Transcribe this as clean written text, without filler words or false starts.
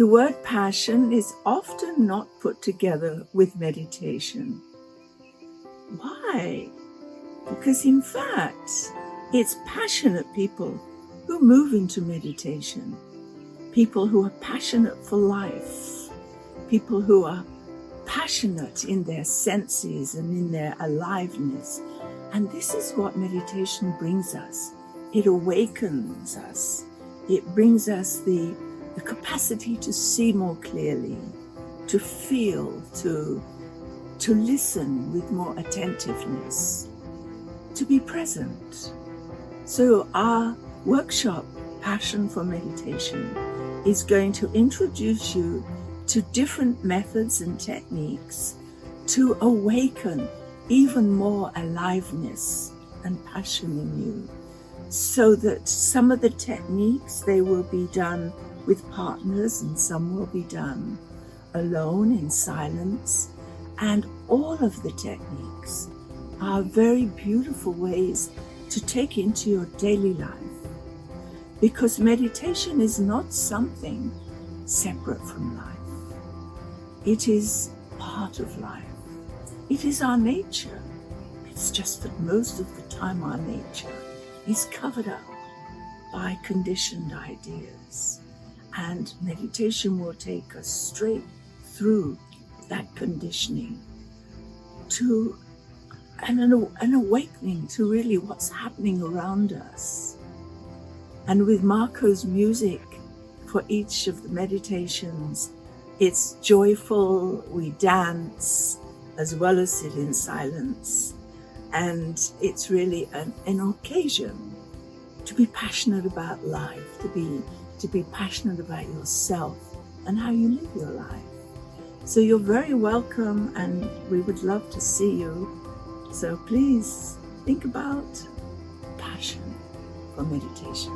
The word passion is often not put together with meditation. Why? Because in fact, it's passionate people who move into meditation, people who are passionate for life, people who are passionate in their senses and in their aliveness. And this is what meditation brings us. It awakens us. It brings us the capacity to see more clearly, to feel, to listen with more attentiveness, to be present. So our workshop, Passion for Meditation, is going to introduce you to different methods and techniques to awaken even more aliveness and passion in you, so that some of the techniques, they will be done with partners and some will be done alone in silence. And all of the techniques are very beautiful ways to take into your daily life, because meditation is not something separate from life. It is part of life. It is our nature. It's just that most of the time our nature is covered up by conditioned ideas. And meditation will take us straight through that conditioning to an awakening to really what's happening around us. And with Marco's music for each of the meditations, it's joyful, we dance as well as sit in silence. And it's really an occasion to be passionate about life, to be passionate about yourself and how you live your life. So you're very welcome, and we would love to see you. So please think about passion for meditation.